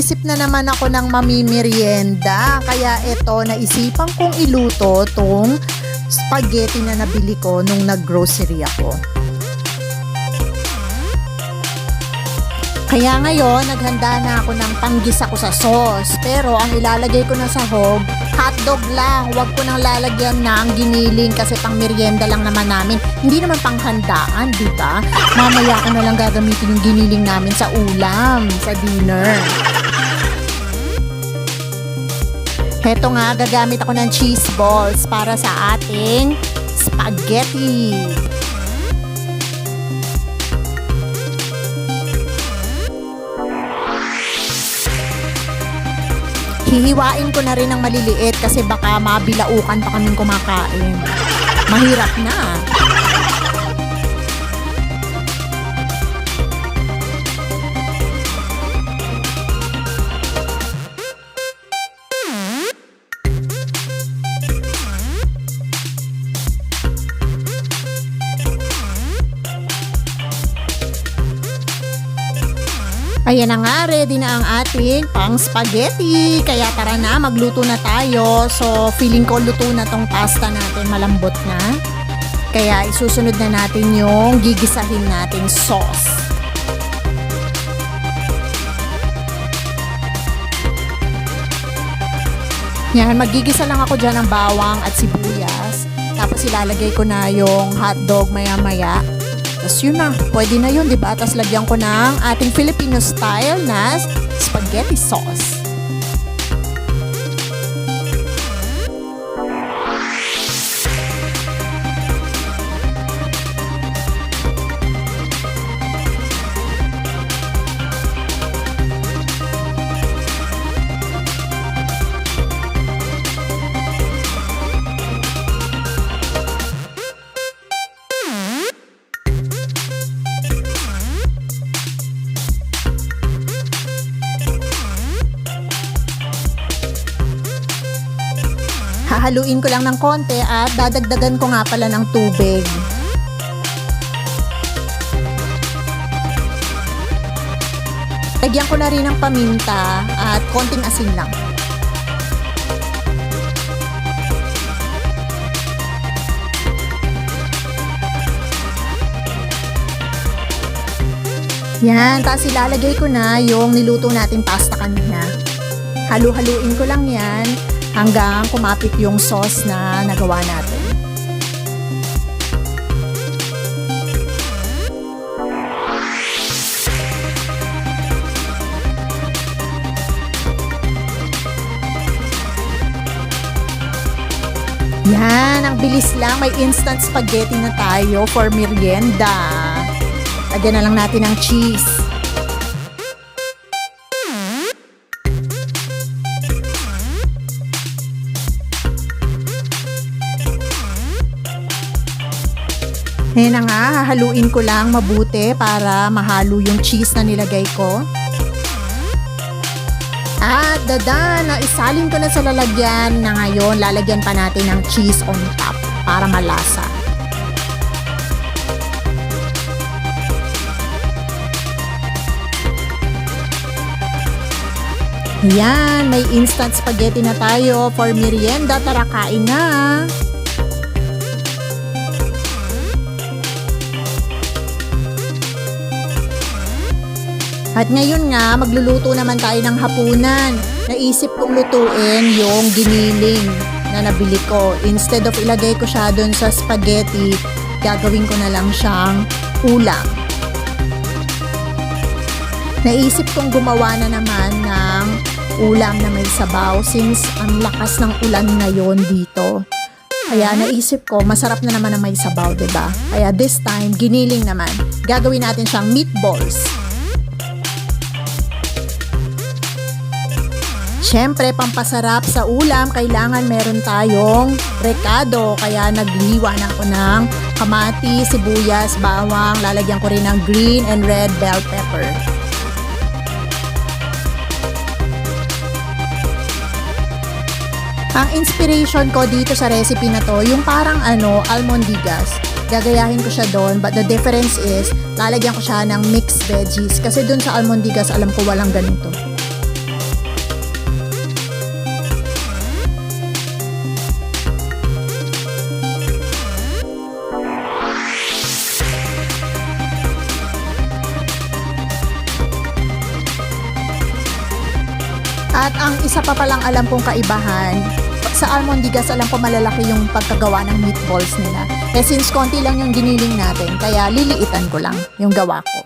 nag-iisip na naman ako ng mamimerienda. Kaya ito, naisipan kong iluto tong spaghetti na nabili ko nung nag-grocery ako. Kaya ngayon, naghanda na ako ng panggisa ko sa sauce. Pero ang ilalagay ko na sa hog, hotdog lang. Huwag ko nang lalagyan ng giniling kasi pang merienda lang naman namin. Hindi naman panghandaan, di ba? Mamaya ka na lang gagamitin yung giniling namin sa ulam, sa dinner. Heto nga, gagamit ako ng cheese balls para sa ating spaghetti. Hihiwain ko na rin ng maliliit kasi baka mabilaukan pa kaming kumakain. Mahirap na. Ayan na nga, ready na ang ating pang spaghetti. Kaya tara na, magluto na tayo. So, feeling ko luto na tong pasta natin, malambot na. Kaya isusunod na natin yung gigisahin nating sauce. Yan, magigisa lang ako dyan ng bawang at sibuyas. Tapos ilalagay ko na yung hotdog maya-maya. Tapos yun na, pwede na yun, diba? Tapos lagyan ko ng ating Filipino style na spaghetti sauce. Hahaluin ko lang ng konti at dadagdagan ko nga pala ng tubig. Lagyan ko na rin ng paminta at konting asin lang. Yan, tapos ilalagay ko na yung niluto natin pasta kanina. Halu-haluin ko lang yan hanggang kumapit yung sauce na nagawa natin. Yan, ang bilis lang. May instant spaghetti na tayo for merienda. Lagyan na lang natin ng cheese. Ayan na nga, hahaluin ko lang mabuti para mahalo yung cheese na nilagay ko. At dadan, isalin ko na sa lalagyan na ngayon, lalagyan pa natin ng cheese on top para malasa. Ayan, may instant spaghetti na tayo for merienda. Tara, kain na! At ngayon nga, magluluto naman tayo ng hapunan. Naisip kong lutuin yung giniling na nabili ko. Instead of ilagay ko siya dun sa spaghetti, gagawin ko na lang siyang ulam. Naisip kong gumawa na naman ng ulam na may sabaw since ang lakas ng ulan ngayon dito. Kaya naisip ko, masarap na naman na may sabaw, diba? Kaya this time, giniling naman. Gagawin natin siyang meatballs. Siyempre, pampasarap sa ulam, kailangan meron tayong rekado. Kaya nagliwa na ako ng kamatis, sibuyas, bawang. Lalagyan ko rin ng green and red bell pepper. Ang inspiration ko dito sa recipe na to, yung parang almondigas. Gagayahin ko siya doon, but the difference is, lalagyan ko siya ng mixed veggies. Kasi doon sa almondigas, alam ko walang ganito. isa pa palang alam kong kaibahan, sa Almondigas alam ko malalaki yung pagkagawa ng meatballs nila. Eh since konti lang yung giniling natin, kaya liliitan ko lang yung gawa ko.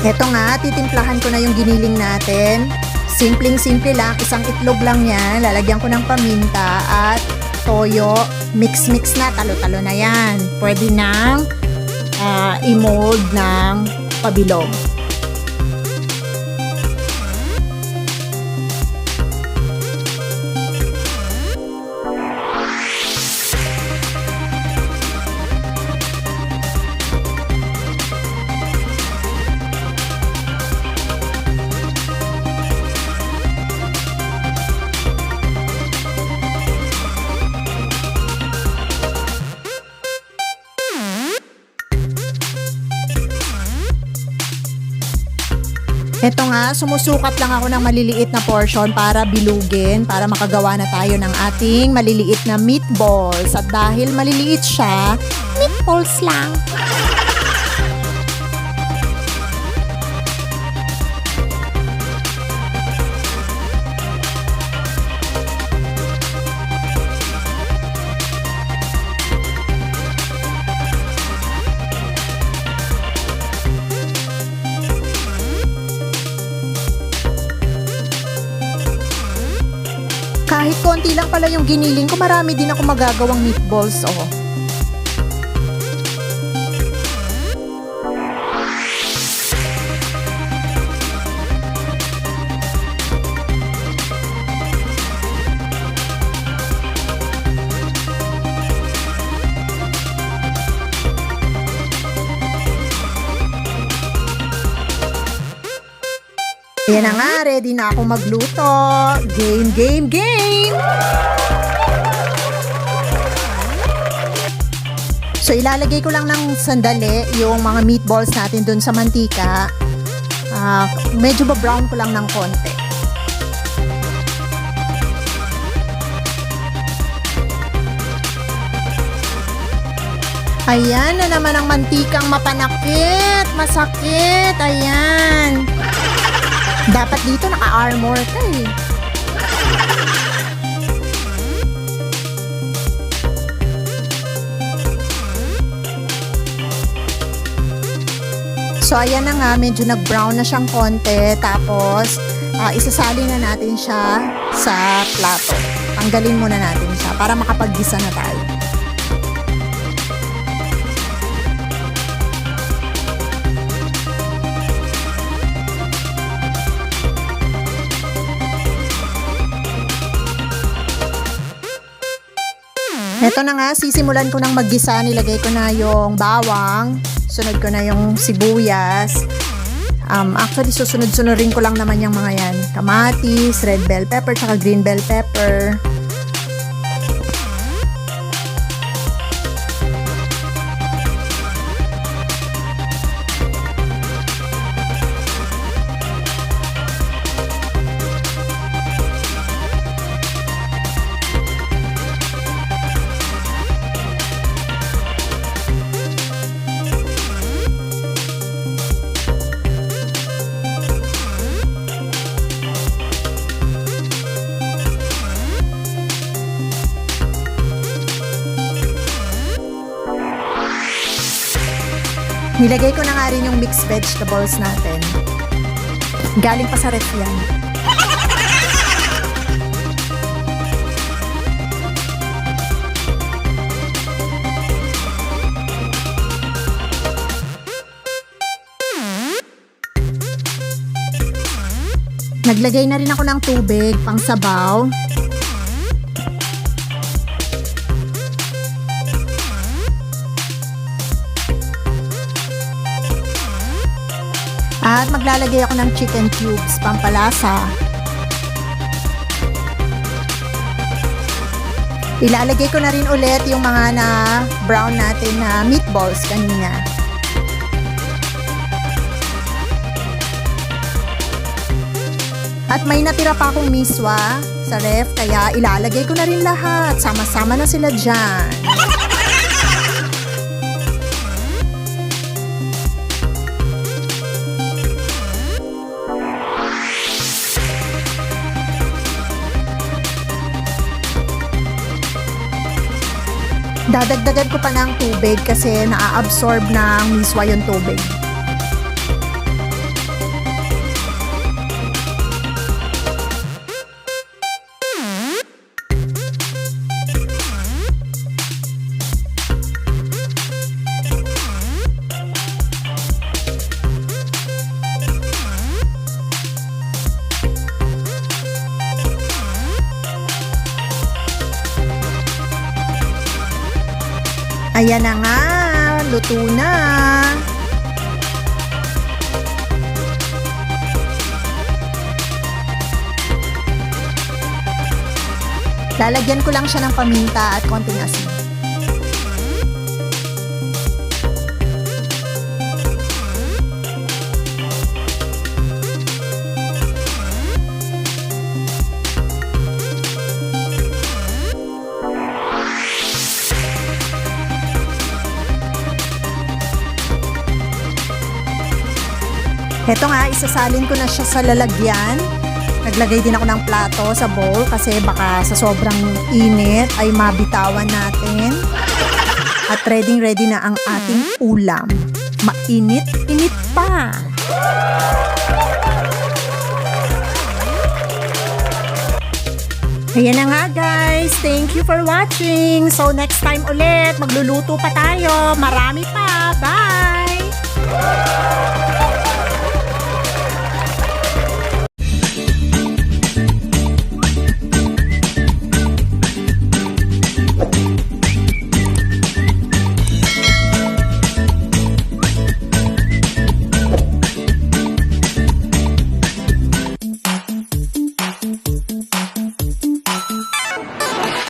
Eto nga, titimplahan ko na yung giniling natin. Simpleng-simple lang, isang itlog lang yan. Lalagyan ko ng paminta at toyo. Mix-mix na, talo-talo na yan. Pwede nang i-mold ng pabilog. Ito nga, sumusukat lang ako ng maliliit na portion para bilugin, para makagawa na tayo ng ating maliliit na meatballs. At dahil maliliit siya, meatballs lang. Kahit konti lang pala yung giniling ko, marami din ako magagawang meatballs, oh. Yan na nga, ready na ako magluto. Game, game, game! So, ilalagay ko lang ng sandali yung mga meatballs natin dun sa mantika. Medyo ba-brown ko lang ng konti. Ayan na naman ang mantikang mapanakit. Masakit. Ayan. Dapat dito naka-armor ka eh. So ayan na nga, medyo nag-brown na siyang konti. Tapos isasali na natin siya sa plato. Tanggalin muna natin siya para makapag-gisa na tayo. Ito na nga, sisimulan ko ng maggisa. Nilagay ko na yung bawang. Sunod ko na yung sibuyas. Actually, susunod-sunurin ko lang naman yung mga yan. Kamatis, red bell pepper, tsaka green bell pepper. Nilagay ko na nga rin yung mixed vegetables natin. Galing pa sa ref yan. Naglagay na rin ako ng tubig pang sabaw. At maglalagay ako ng chicken cubes, pampalasa. Ilalagay ko na rin ulit yung mga na brown natin na meatballs kanina. At may natira pa akong miswa sa ref, kaya ilalagay ko na rin lahat. Sama-sama na sila dyan. Dadagdagan ko pa ng tubig kasi naa-absorb ng miswa yung tubig. Ayan na nga, luto na. Lalagyan ko lang siya ng paminta at konting asin. Heto nga, isasalin ko na siya sa lalagyan. Naglagay din ako ng plato sa bowl kasi baka sa sobrang init ay mabitawan natin. At ready na ang ating ulam. Mainit-init pa! Ayan na nga guys, thank you for watching. So next time ulit, magluluto pa tayo. Marami pa!